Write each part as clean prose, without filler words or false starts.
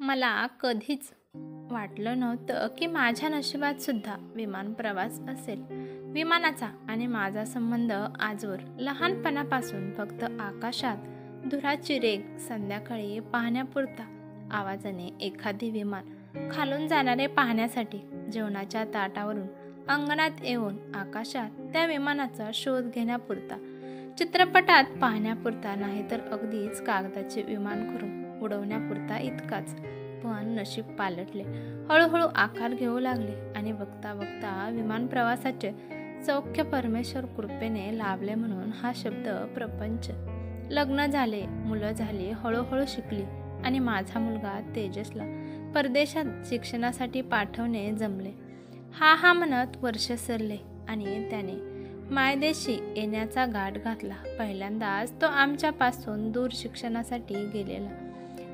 मला कधीच वाटलं नव्हतं की माझ्या नशिबात सुद्धा विमान प्रवास असेल. विमानाचा आणि माझा संबंध आजवर लहानपणापासून फक्त आकाशात धुराची रेघ संध्याकाळी पाहण्यापुरता, आवाजाने एखादी विमान खालून जाणारे पाहण्यासाठी जेवणाच्या ताटावरून अंगणात येऊन आकाशात त्या विमानाचा शोध घेण्यापुरता, चित्रपटात पाहण्यापुरता नाही तर अगदीच कागदाचे विमान करून उडवण्यापुरता इतकाच. पण नशीब पालटले, हळूहळू आकार घेऊ लागले आणि बघता बघता विमान प्रवासाचे सौख्य परमेश्वर कृपेने लाभले म्हणून हा शब्द प्रपंच. लग्न झाले, मुलं झाली, हळूहळू शिकली आणि माझा मुलगा तेजसला परदेशात शिक्षणासाठी पाठवणे जमले. हा म्हणत वर्ष सरले आणि त्याने मायदेशी येण्याचा घाट घातला. पहिल्यांदाच तो आमच्यापासून दूर शिक्षणासाठी गेलेला.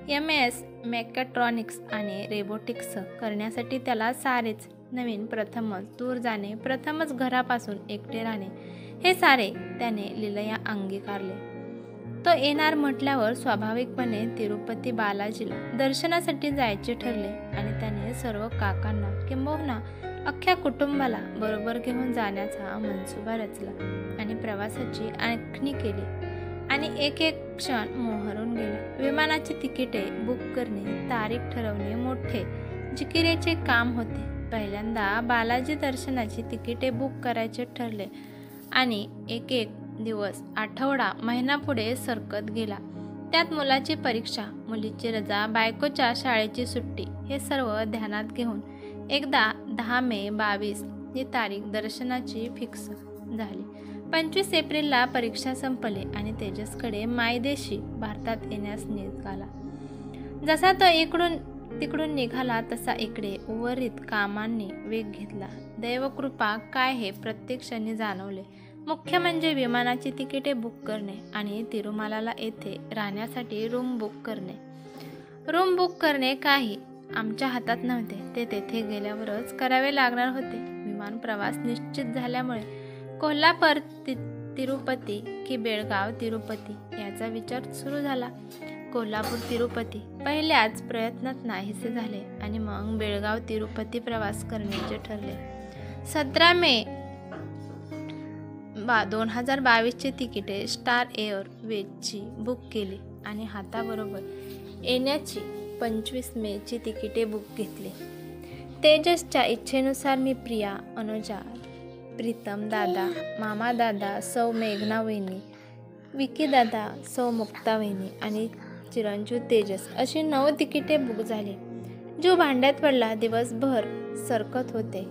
MS मेकॅट्रॉनिक्स आणि रोबोटिक्स करण्यासाठी त्याला सारेच नवीन, प्रथमच दूर जाणे, प्रथमच घरापासून एकटे राहणे, हे सारे त्याने लीलया अंगीकारले. तो येणार म्हटल्यावर स्वाभाविकपणे तिरुपती बालाजीला दर्शनासाठी जायचे ठरले आणि त्याने सर्व काकांना किंबहुना अख्ख्या कुटुंबाला बरोबर घेऊन जाण्याचा मनसुबा रचला आणि प्रवासाची आखणी केली आणि एक एक क्षण मोहरून गेला. विमानाची तिकिटे बुक करणे, तारीख ठरवणे मोठे जिकिरीचे काम होते. पहिल्यांदा बालाजी दर्शनाची तिकिटे बुक करायचे ठरले आणि एक एक दिवस, आठवडा, महिना पुढे सरकत गेला. त्यात मुलाची परीक्षा, मुलीची रजा, बायकोच्या शाळेची सुट्टी हे सर्व ध्यानात घेऊन एकदा 10 मे 22 ही तारीख दर्शनाची फिक्स झाली. 25 एप्रिलला परीक्षा संपली आणि तेजसकडे मायदेशी भारतात येण्यास निघाला. जसा तो इकडून तिकडून निघाला तसा इकडे उर्वरित कामांनी वेग घेतला. दैवकृपा काय हे प्रत्येक क्षणी जाणवले. मुख्य म्हणजे विमानाची तिकिटे बुक करणे आणि तिरुमालाला येथे राहण्यासाठी रूम बुक करणे काही आमच्या हातात नव्हते. ते तेथे गेल्यावरच करावे लागणार होते. विमान प्रवास निश्चित झाल्यामुळे कोल्हापूर तिरुपती की बेळगाव तिरुपती याचा विचार सुरू झाला. कोल्हापूर तिरुपती पहिल्याच प्रयत्नात नाहीसे झाले आणि मग बेळगाव तिरुपती प्रवास करण्याचे ठरले. 17 मे 2022ची तिकिटे स्टार एअरवेजची बुक केली आणि हाताबरोबर येण्याची 25 मेची तिकिटे बुक घेतली. तेजसच्या इच्छेनुसार मी प्रिया, अनुजा, प्रीतम दादा, मामा दादा, सौ मेघना वहिनी, विकी दादा, सौ मुक्ता वहिनी आणि चिरंजीव तेजस अशी 9 तिकिटे बुक झाली. जीव भांड्यात पडला. दिवसभर सरकत होते.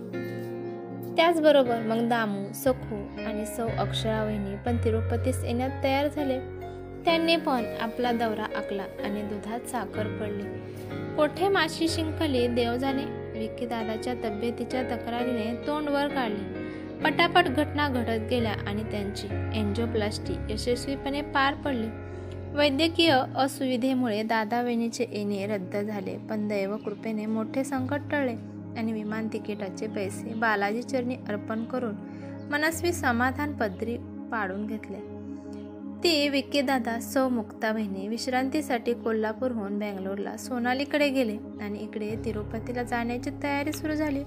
त्याचबरोबर मग दामू, सखू आणि सौ अक्षरा वहिनी पण तिरुपतीस येण्यात तयार झाले. त्यांनी पण आपला दौरा आखला आणि दुधात साखर पडली. कोठे माशी शिंकली देव जाणे. विकी दादाच्या तब्येतीच्या तक्रारीने तोंड वर काढले. पटापट घटना घडत गेल्या आणि त्यांची एन्जिओप्लास्टी यशस्वीपणे पार पडली. वैद्यकीय असुविधेमुळे दादा वहिनीचे येणे रद्द झाले, पण दैव कृपेने मोठे संकट टळले आणि विमान तिकिटाचे पैसे बालाजी चरणी अर्पण करून मनस्वी समाधान पदरी पाडून घेतले. ती विकी दादा, सौ मुक्ता वहिनी विश्रांतीसाठी कोल्हापूरहून बेंगलोरला सोनालीकडे गेले आणि इकडे तिरुपतीला जाण्याची तयारी सुरू झाली.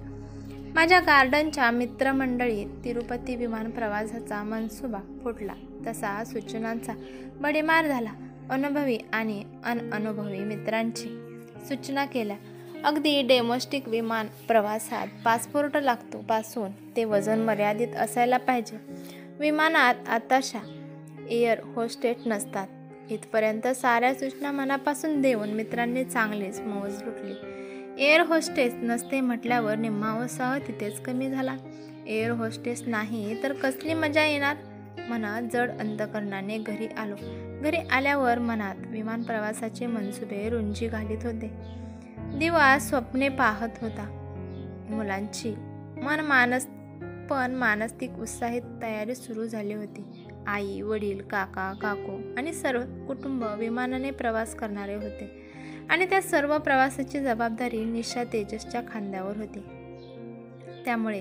माझ्या गार्डनच्या मित्रमंडळीत तिरुपती विमान प्रवासाचा मनसुबा फुटला तसा सूचनांचा भडीमार झाला. अनुभवी आणि अनअनुभवी मित्रांची सूचना केल्या. अगदी डोमेस्टिक विमान प्रवासात पासपोर्ट लागतो पासून ते वजन मर्यादित असायला पाहिजे. विमानात आताशा एअर होस्टेस नसतात इथपर्यंत साऱ्या सूचना मनापासून देऊन मित्रांनी चांगलीच मौज लुटली. एअर होस्टेस नसते म्हटल्यावर निम्मा उत्साह तिथेच कमी झाला. एअर होस्टेस नाही तर कसली मजा येणार म्हणत जड अंतकरणाने घरी आलो. घरी आल्यावर मनात विमान प्रवासाचे मनसुबे रुंजी घालीत होते. दिवा स्वप्ने पाहत होता. मुलांची मानसिक उत्साहित तयारी सुरू झाली होती. आई, वडील, काका, काकू आणि सर्व कुटुंब विमानाने प्रवास करणारे होते आणि त्या सर्व प्रवासाची जबाबदारी निशा तेजसच्या खांद्यावर होती. त्यामुळे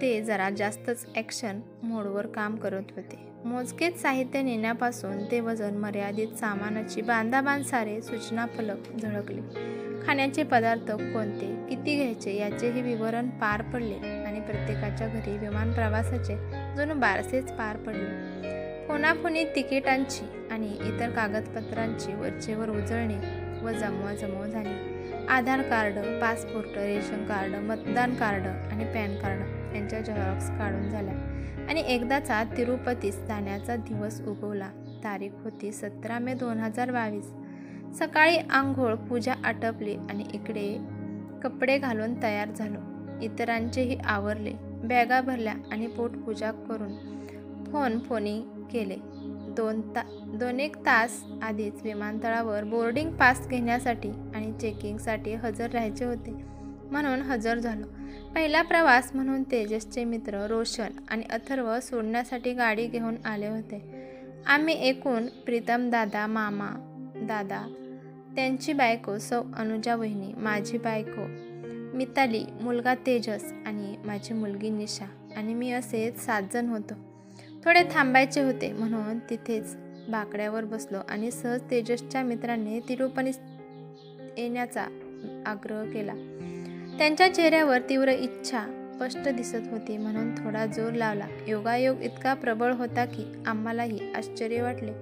ते जरा जास्तच ॲक्शन मोडवर काम करत होते. मोजकेच साहित्य नेण्यापासून ते वजन मर्यादित सामानाची बांधाबांध सारे सूचना फलक झळकले. खाण्याचे पदार्थ कोणते, किती घ्यायचे याचेही विवरण पार पडले आणि प्रत्येकाच्या घरी विमान प्रवासाचे जणू बारसेच पार पडले. फोनाफोनी तिकिटांची आणि इतर कागदपत्रांची वरचेवर उजळणी व जमवाजमव झाली. आधार कार्ड, पासपोर्ट, रेशन कार्ड, मतदान कार्ड आणि पॅन कार्ड यांच्या झेरॉक्स काढून झाल्या आणि एकदाचा तिरुपतीस जाण्याचा दिवस उगवला. तारीख होती 17 मे 2022. सकाळी आंघोळ पूजा आटपली आणि इकडे कपडे घालून तयार झालो. इतरांचेही आवरले. बॅगा भरल्या आणि पोटपूजा करून फोनी केले. 2-1 तास आधीच विमानतळावर बोर्डिंग पास घेण्यासाठी आणि चेकिंगसाठी हजर राहायचे होते म्हणून हजर झालो. पहिला प्रवास म्हणून तेजसचे मित्र रोशन आणि अथर्व सोडण्यासाठी गाडी घेऊन आले होते. आम्ही एकूण प्रीतम दादा, मामा दादा, त्यांची बायको सौ अनुजा वहिनी, माझी बायको मिताली, मुलगा तेजस आणि माझी मुलगी निशा आणि मी असे 7 जण होतो. थोडे थांबायचे होते म्हणून तिथेच बाकड्यावर बसलो आणि सहज तेजसच्या मित्रांनी तिरुपतीस येण्याचा आग्रह केला. त्यांच्या चेहऱ्यावर तीव्र इच्छा स्पष्ट दिसत होती म्हणून थोडा जोर लावला. योगायोग इतका प्रबळ होता की आम्हालाही आश्चर्य वाटले.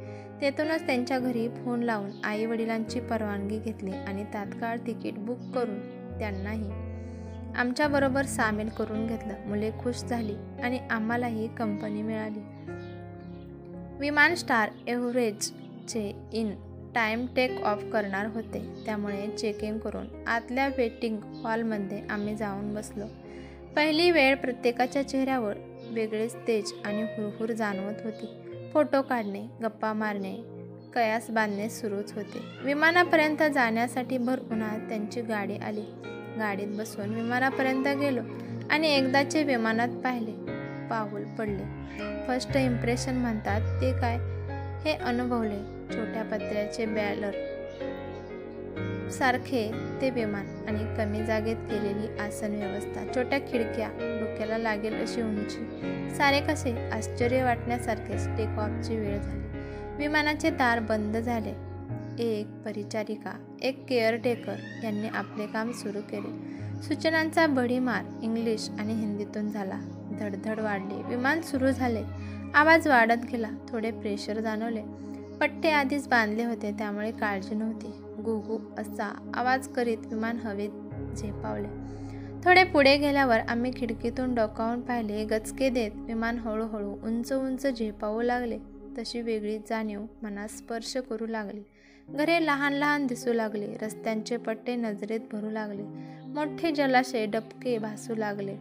तेथूनच त्यांच्या घरी फोन लावून आई वडिलांची परवानगी घेतली आणि तात्काळ तिकीट बुक करून त्यांनाही आमच्याबरोबर सामील करून घेतलं. मुले खुश झाली आणि आम्हालाही कंपनी मिळाली. विमान स्टार एव्हरेजचे इन टाइम टेक ऑफ करणार होते त्यामुळे चेकिंग करून आतल्या वेटिंग हॉलमध्ये आम्ही जाऊन बसलो. पहिली वेळ प्रत्येकाच्या चेहऱ्यावर वेगळेच तेज आणि हुरहुर जाणवत होती. फोटो काढणे, गप्पा मारणे, कयास बांधणे सुरूच होते. विमानापर्यंत जाण्यासाठी भर उन्हाळ्यात त्यांची गाडी आली. गाडीत बसून विमानापर्यंत गेलो आणि एकदाचे विमानात पाऊल पडले. फर्स्ट इम्प्रेशन म्हणतात ते काय हे अनुभवले. छोट्या पत्र्याचे बॅलर सारखे ते विमान आणि कमी जागेत केलेली आसन व्यवस्था, छोट्या खिडक्या, डोक्याला लागेल अशी उंची, सारे कसे आश्चर्य वाटण्यासारखेच. टेक ऑफची वेळ झाली. विमानाचे दार बंद झाले. एक परिचारिका, एक केअरटेकर यांनी आपले काम सुरू केले. सूचनांचा भडीमार इंग्लिश आणि हिंदीतून झाला. धडधड वाढली. विमान सुरू झाले. आवाज वाढत गेला. थोडे प्रेशर जाणवले. पट्टे आधीच बांधले होते त्यामुळे काळजी नव्हती. गुगू असा आवाज करीत विमान हवेत झेपावले. थोडे पुढे गेल्यावर आम्ही खिडकीतून डोकावून पाहिले. गचके देत विमान हळूहळू उंच उंच झेपावू लागले. तशी वेगळी जाणीव मनात स्पर्श करू लागली. घरे लहान लहान दिसू लागली. रस्त्यांचे पट्टे नजरेत भरू लागले. मोठे जलाशय डबके भासू लागले.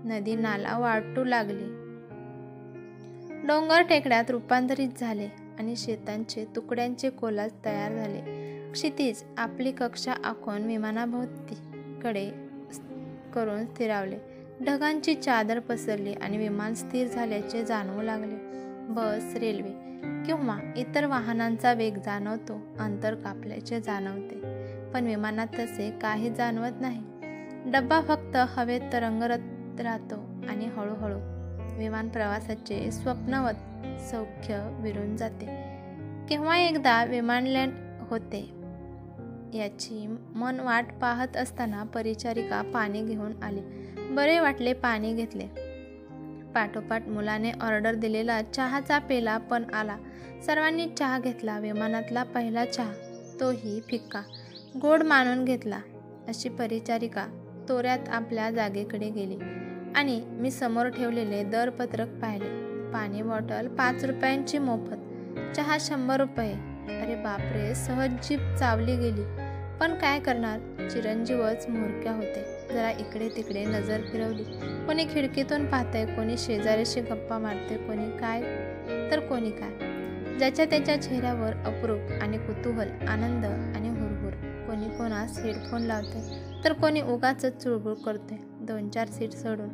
नदी नाला वाटू लागली. डोंगर टेकड्यात रूपांतरित झाले आणि शेतांचे तुकड्यांचे कोलाज तयार झाले. क्षितिज आपली कक्षा आखून विमानाभोवतीकडे करून स्थिरावले. ढगांची चादर पसरली आणि विमान स्थिर झाल्याचे जाणवू लागले. बस, रेल्वे किंवा इतर वाहनांचा वेग जाणवतो, अंतर कापल्याचे जाणवते, पण विमानात तसे काही जाणवत नाही. डब्बा फक्त हवेत तरंगत राहतो आणि हळूहळू विमान प्रवासाचे स्वप्नवत सौख्य विरून जाते. केव्हा एकदा विमानलँड होते याची मन वाट पाहत असताना परिचारिका पाणी घेऊन आली. बरे वाटले. पाणी घेतले. पाठोपाठ मुलाने ऑर्डर दिलेला चहाचा पेला पण आला. सर्वांनी चहा घेतला. विमानातला पहिला चहा, तोही फिक्का, गोड मानून घेतला. अशी परिचारिका तोऱ्यात आपल्या जागेकडे गेली आणि मी समोर ठेवलेले दरपत्रक पाहिले. पाणी बॉटल 5 रुपयांची मोफत, चहा 100 रुपये. अरे बापरे, सहज जीभ चावली गेली. पण काय करणार, चिरंजीवच म्होरक्या होते. जरा इकडे तिकडे नजर फिरवली. कोणी खिडकीतून पाहतंय, कोणी शेजाऱ्याशी गप्पा मारते, कोणी काय तर कोणी काय. ज्याच्या त्याच्या चेहऱ्यावर अप्रूप आणि कुतूहल, आनंद आणि हुरहुर. कोणी कोणास हेडफोन लावते तर कोणी उगाच चुळबुळ करते. 2-4 सीट सोडून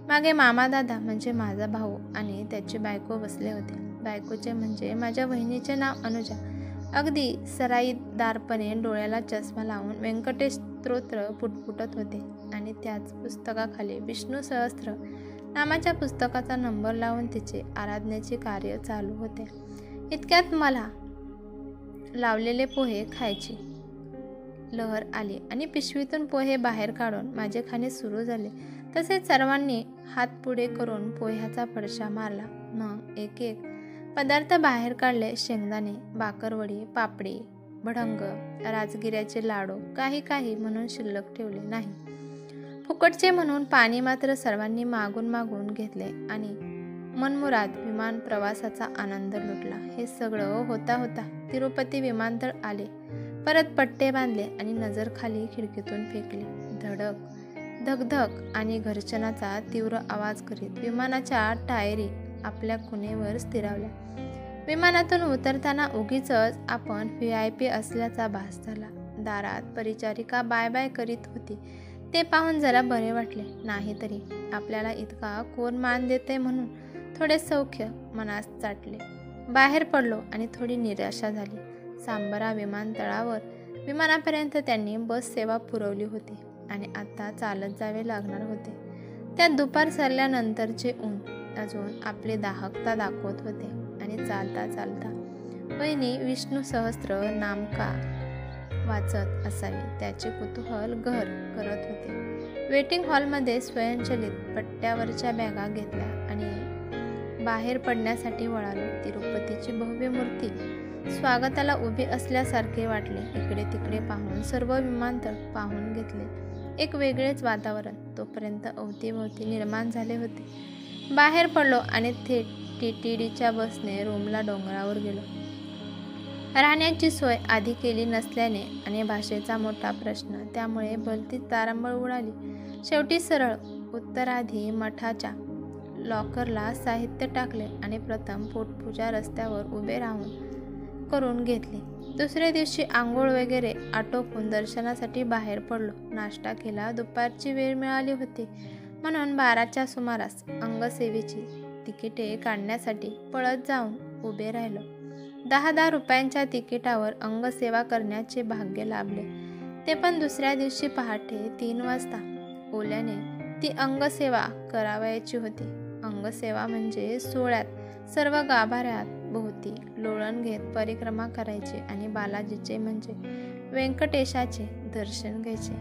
मागे मामा दादा म्हणजे माझा भाऊ आणि त्याची बायको बसले होते. बायकोचे म्हणजे माझ्या बहिणीचे नाव अनुजा. अगदी सराईदारपणे डोळ्याला चष्मा लावून व्यंकटेश स्तोत्र पुटपुटत होते आणि त्याच पुस्तकाखाली विष्णू सहस्त्र नामाच्या पुस्तकाचा नंबर लावून तिचे आराधनेचे कार्य चालू होते. इतक्यात मला लावलेले पोहे खायची लहर आली आणि पिशवीतून पोहे बाहेर काढून माझे खाणे सुरू झाले. तसेच सर्वांनी हात पुढे करून पोह्याचा फडशा मारला. मग एक एक पदार्थ बाहेर काढले. शेंगदाणे, बाकरवडी, पापडी, भडंग, राजगिऱ्याचे लाडू, काही म्हणून शिल्लक ठेवले नाही. फुकटचे म्हणून पाणी मात्र सर्वांनी मागून मागून घेतले आणि मनमुराद विमान प्रवासाचा आनंद लुटला. हे सगळं होता तिरुपती विमानतळ आले. परत पट्टे बांधले आणि नजर खाली खिडकीतून फेकली. धडक, धगधग आणि घर्षणाचा तीव्र आवाज करीत विमानाच्या टायरी आपल्या खुणेवर स्थिरावल्या. विमानातून उतरताना उगीच आपण VIP असल्याचा भास झाला. दारात परिचारिका बाय बाय करीत होती. ते पाहून जरा बरे वाटले. नाहीतरी आपल्याला इतका कोण मान देते म्हणून थोडे सौख्य मनास चाटले. बाहेर पडलो आणि थोडी निराशा झाली. सांबरा विमानतळावर विमानापर्यंत त्यांनी बस सेवा पुरवली होती आणि आता चालत जावे लागणार होते. त्यात दुपार सरल्यानंतरचे ऊन अजून आपली दाहकता दाखवत होते आणि चालता वहिनी विष्णू सहस्त्र नाम का वाचत असावी त्याचे कुतूहल घर करत होते. वेटिंग हॉलमध्ये स्वयंचलित पट्ट्यावरच्या बॅगा घेतल्या आणि बाहेर पडण्यासाठी वळालो. तिरुपतीची भव्य मूर्ती स्वागताला उभी असल्यासारखे वाटले. इकडे तिकडे पाहून सर्व विमानतळ पाहून घेतले. एक वेगळेच वातावरण तोपर्यंत अवतीभोवती निर्माण झाले होते. बाहेर पडलो आणि थेट TTDच्या बसने रूमला डोंगरावर गेलो. राहण्याची सोय आधी केली नसल्याने आणि भाषेचा मोठा प्रश्न, त्यामुळे भलतीच तारांबळ उडाली. शेवटी सरळ उत्तराधी मठाच्या लॉकरला साहित्य टाकले आणि प्रथम पोटपूजा रस्त्यावर उभे राहून करून घेतली. दुसऱ्या दिवशी आंघोळ वगैरे आटोपून दर्शनासाठी बाहेर पडलो. नाश्ता केला. दुपारची वेळ मिळाली होती म्हणून 12च्या सुमारास अंगसेवेची तिकिटे काढण्यासाठी पळत जाऊन उभे राहिलो. 10 रुपयांच्या तिकिटावर अंगसेवा करण्याचे भाग्य लाभले. ते पण दुसऱ्या दिवशी पहाटे 3 वाजता. ओल्याने ती अंगसेवा करावयाची होती. अंगसेवा म्हणजे सोहळ्यात सर्व गाभाऱ्यात भोवती लोळण घेत परिक्रमा करायची आणि बालाजीचे म्हणजे व्यंकटेशाचे दर्शन घ्यायचे.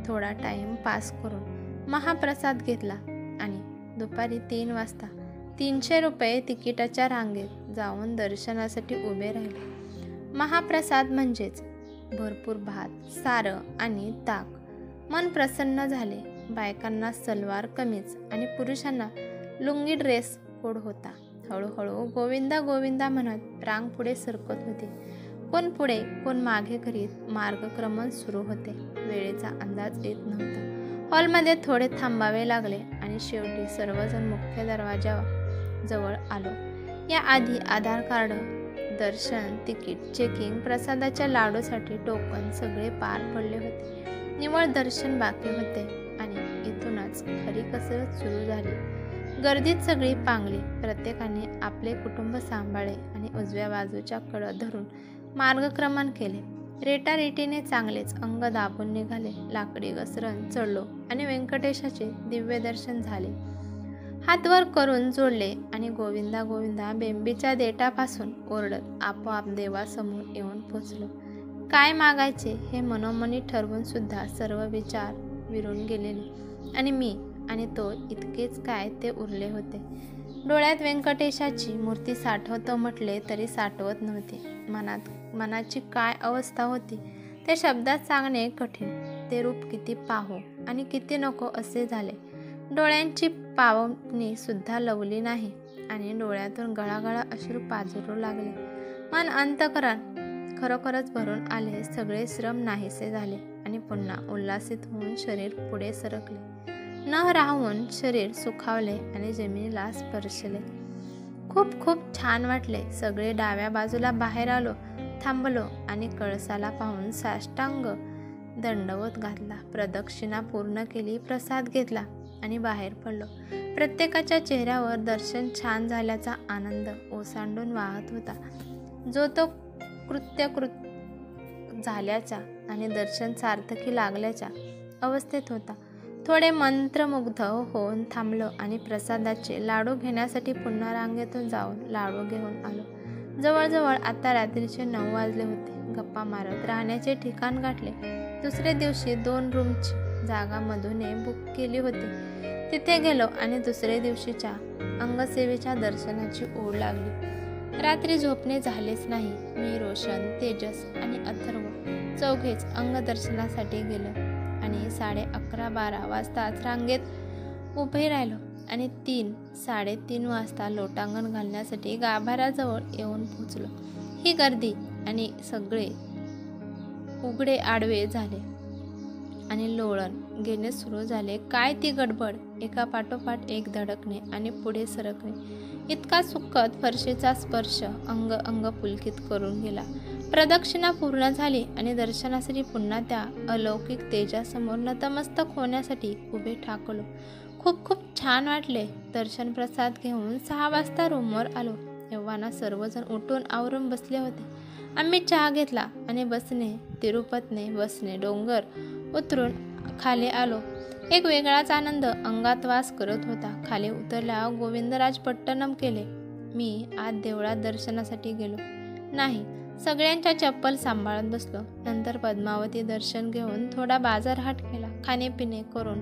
थोडा टाइम पास करून महाप्रसाद घेतला आणि दुपारी 3 वाजता 300 रुपये तिकिटाच्या रांगेत जाऊन दर्शनासाठी उभे राहिले. महाप्रसाद म्हणजेच भरपूर भात, सारं आणि ताक. मन प्रसन्न झाले. बायकांना सलवार कमीज आणि पुरुषांना लुंगी ड्रेस कोड होता. हळूहळू गोविंदा गोविंदा म्हणत रांग पुढे सरकत होती. कोण पुढे कोण मागे करीत मार्गक्रमण सुरू होते. वेळेचा अंदाज येत नव्हता. हॉलमध्ये थोडे थांबावे लागले आणि शेवटी सर्वजण मुख्य दरवाजाजवळ आलो. याआधी आधार कार्ड, दर्शन, तिकीट, चेकिंग, प्रसादाच्या लाडूसाठी टोकन सगळे पार पडले होते. निव्वळ दर्शन बाकी होते आणि इथूनच खरी कसरत सुरू झाली. गर्दीत सगळी पांगली. प्रत्येकाने आपले कुटुंब सांभाळले आणि उजव्या बाजूच्या कड धरून मार्गक्रमण केले. रेटारेटीने चांगलेच अंग दाबून निघाले. लाकडी घसरण चढलो आणि व्यंकटेशाचे दिव्य दर्शन झाले. हात वर करून जोडले आणि गोविंदा गोविंदा बेंबीच्या देठापासून ओरडत आपोआप देवासमोर येऊन पोचलो. काय मागायचे हे मनोमनी ठरवून सुद्धा सर्व विचार विरून गेलेले आणि मी आणि तो इतकेच काय ते उरले होते. डोळ्यात व्यंकटेशाची मूर्ती साठवतो म्हटले तरी साठवत नव्हते. मनाची काय अवस्था होती ते शब्दात सांगणे कठीण. ते रूप किती पाहो आणि किती नको असे झाले. डोळ्यांची पावणी सुद्धा लवली नाही आणि डोळ्यातून गळागळा अश्रू पाझरू लागले. मन अंतःकरण खरोखरच भरून आले. सगळे श्रम नाहीसे झाले आणि पुन्हा उल्हासित होऊन शरीर पुढे सरकले. न राहून शरीर सुखावले आणि जमिनीला स्पर्शले. खूप खूप छान वाटले. सगळे डाव्या बाजूला बाहेर आलो. थांबलो आणि कळसाला पाहून साष्टांग दंडवत घातला. प्रदक्षिणा पूर्ण केली. प्रसाद घेतला आणि बाहेर पडलो. प्रत्येकाच्या चेहऱ्यावर दर्शन छान झाल्याचा आनंद ओसांडून वाहत होता. जो तो कृत्य झाल्याच्या आणि दर्शन सार्थकी लागल्याच्या अवस्थेत होता थोडे मंत्रमुग्ध होऊन थांबलो आणि प्रसादाचे लाडू घेण्यासाठी पुन्हा रांगेतून जाऊन लाडू घेऊन आलो. जवळजवळ आता रात्रीचे 9 वाजले होते. गप्पा मारत राहण्याचे ठिकाण गाठले. दुसऱ्या दिवशी 2 रूमची जागा मधूने बुक केली होती. तिथे गेलो आणि दुसऱ्या दिवशीच्या अंगसेवेच्या दर्शनाची ओढ लागली. रात्री झोपणे झालेच नाही. मी, रोशन, तेजस आणि अथर्व चौघेच अंगदर्शनासाठी गेलो आणि 11:30-12 वाजताच रांगेत उभे राहिलो आणि 3-3:30 वाजता लोटांगण घालण्यासाठी गाभाऱ्याजवळ येऊन पोचलो. ही गर्दी आणि सगळे उघडे आडवे झाले आणि लोळण घेणे सुरू झाले. काय ती गडबड! एका पाठोपाठ एक धडकणे आणि पुढे सरकणे. इतका सुखद फरशीचा स्पर्श अंग पुलकित करून गेला. प्रदक्षिणा पूर्ण झाली आणि दर्शनासाठी पुन्हा त्या अलौकिक तेजासमोर नतमस्तक होण्यासाठी उभे ठाकलो. खूप छान वाटले. दर्शन प्रसाद घेऊन 6 वाजता रूमवर आलो. एव्हाना सर्वजण उठून आवरून बसले होते. आम्ही चहा घेतला आणि बसने तिरुपतने बसने डोंगर उतरून खाली आलो. एक वेगळाच आनंद अंगात वास करत होता. खाली उतरल्या गोविंदराजपट्टणम केले. मी आत देवळात दर्शनासाठी गेलो नाही. सगळ्यांच्या चप्पल सांभाळत बसलो. नंतर पद्मावती दर्शन घेऊन थोडा बाजारहाट केला. खाणेपिणे करून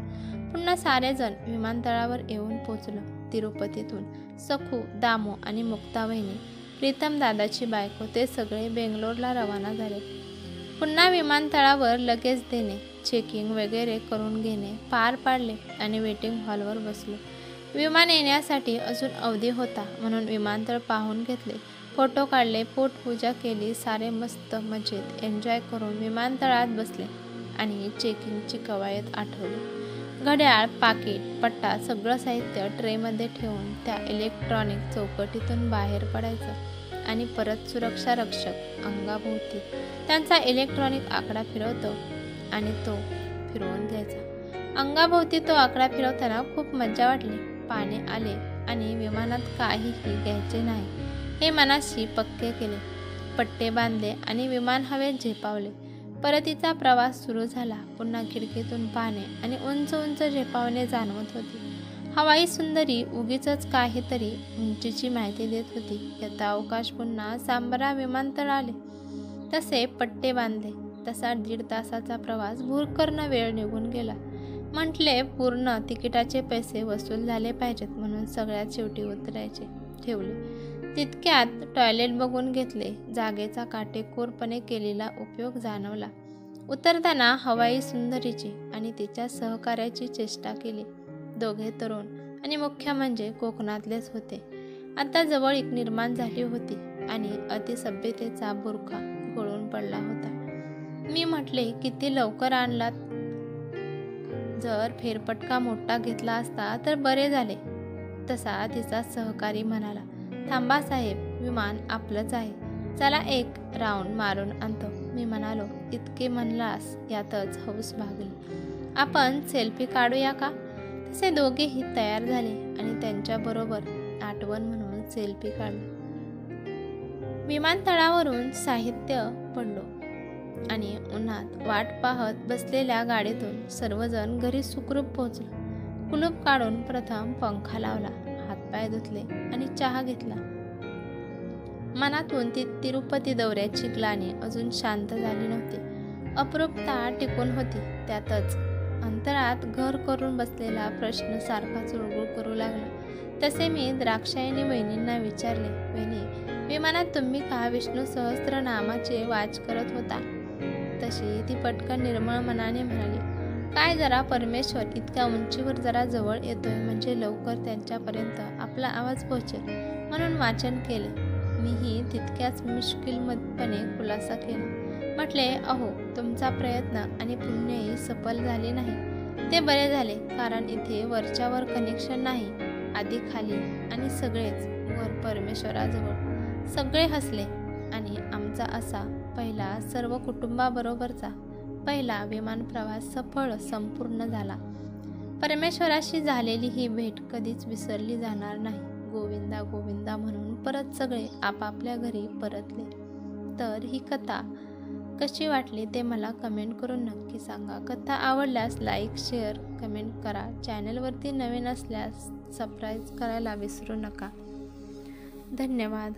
पुन्हा सारेजण विमानतळावर येऊन पोचलो. तिरुपतीतून सखू, दामू आणि मुक्तावहिनी, प्रीतम दादाची बायको ते सगळे बेंगलोरला रवाना झाले. पुन्हा विमानतळावर लगेच देणे, चेकिंग वगैरे करून घेणे पार पाडले आणि वेटिंग हॉलवर बसलो. विमान येण्यासाठी अजून अवधी होता म्हणून विमानतळ पाहून घेतले, फोटो काढले, पोटपूजा केली. सारे मस्त मजेत एन्जॉय करून विमानतळात बसले आणि चेकिंगची कवायत आठवली. घड्याळ, पाकिट, पट्टा सगळं साहित्य ट्रेमध्ये ठेवून त्या इलेक्ट्रॉनिक चौकटीतून बाहेर पडायचं आणि परत सुरक्षा रक्षक अंगाभोवती त्यांचा इलेक्ट्रॉनिक आकडा फिरवतो आणि तो फिरवून घ्यायचा. अंगाभोवती तो आकडा फिरवताना खूप मजा वाटली. पाणी आले आणि विमानात काहीही घ्यायचे नाही हे मनाशी पक्के केले. पट्टे बांधले आणि विमान हवेत झेपावले. परतीचा प्रवास सुरू झाला. पुन्हा खिडकीतून पाहणे आणि उंच झेपावणे जाणवत होती. हवाई सुंदरी उगीचच काहीतरी उंचीची माहिती देत होती. येता अवकाश पुन्हा सांबरा विमानतळ आले. तसे पट्टे बांधले. तसा 1.5 तासाचा प्रवास भुरकरनं वेळ निघून गेला. म्हटले पूर्ण तिकिटाचे पैसे वसूल झाले पाहिजेत म्हणून सगळ्यात शेवटी उतरायचे ठेवले. तितक्यात टॉयलेट बघून घेतले. जागेचा काटेकोरपणे केलेला उपयोग जाणवला. उतरताना हवाई सुंदरीची आणि तिच्या सहकार्याची चेष्टा केली. दोघे तरुण आणि मुख्य म्हणजे कोकणातलेच होते. आता जवळीक निर्माण झाली होती आणि अतिसभ्यतेचा बुरखा गळून पडला होता. मी म्हटले, किती लवकर आणलात. जर फेरफटका मोठा घेतला असता तर बरे झाले. तसा तिचा सहकारी म्हणाला, थांबा साहेब, विमान आपलंच आहे. चला एक राऊंड मारून आणतो. मी म्हणालो, इतके म्हणलास यातच हौस भागली. आपण सेल्फी काढूया का? तसे दोघेही तयार झाले आणि त्यांच्याबरोबर आठवण म्हणून सेल्फी काढला. विमानतळावरून साहित्य पडलो आणि उन्हात वाट पाहत बसलेल्या गाडीतून सर्वजण घरी सुखरूप पोहोचलो. कुलूप काढून प्रथम पंखा लावला, हातपाय धुतले आणि चहा घेतला. मनातून ती तिरुपती दौऱ्याची ग्लानी अजून शांत झाली नव्हती. अप्रूपता टिकून होती. त्यातच अंतरात घर करून बसलेला प्रश्न सारखा चुळबुळ करू लागला. तसे मी द्राक्षायणी बहिणींना विचारले, बहिणी, विमानात तुम्ही का विष्णू सहस्त्रनामाचे वाच करत होता? तशी ती पटकन निर्मळ मनाने म्हणाली, काय जरा परमेश्वर इतक्या उंचीवर जरा जवळ येतोय म्हणजे लवकर त्यांच्यापर्यंत आपला आवाज पोहोचेल म्हणून वाचन केले. मीही तितक्याच मुश्किलपणे खुलासा केला. म्हटले, अहो, तुमचा प्रयत्न आणि पुण्यही सफल झाले नाही. ते बरे झाले, कारण इथे वरच्यावर कनेक्शन नाही, आधी खाली आणि सगळेच वर परमेश्वराजवळ. सगळे हसले आणि आमचा असा पहिला सर्व कुटुंबाबरोबरचा पहिला विमान प्रवास सफळ संपूर्ण झाला. परमेश्वराशी झालेली ही भेट कधीच विसरली जाणार नाही. गोविंदा गोविंदा म्हणून परत सगळे आपापल्या घरी परतले. तर ही कथा कशी वाटली ते मला कमेंट करून नक्की सांगा. कथा आवडल्यास लाईक, शेअर, कमेंट करा. चॅनलवरती नवीन असल्यास सबस्क्राईब करायला विसरू नका. धन्यवाद.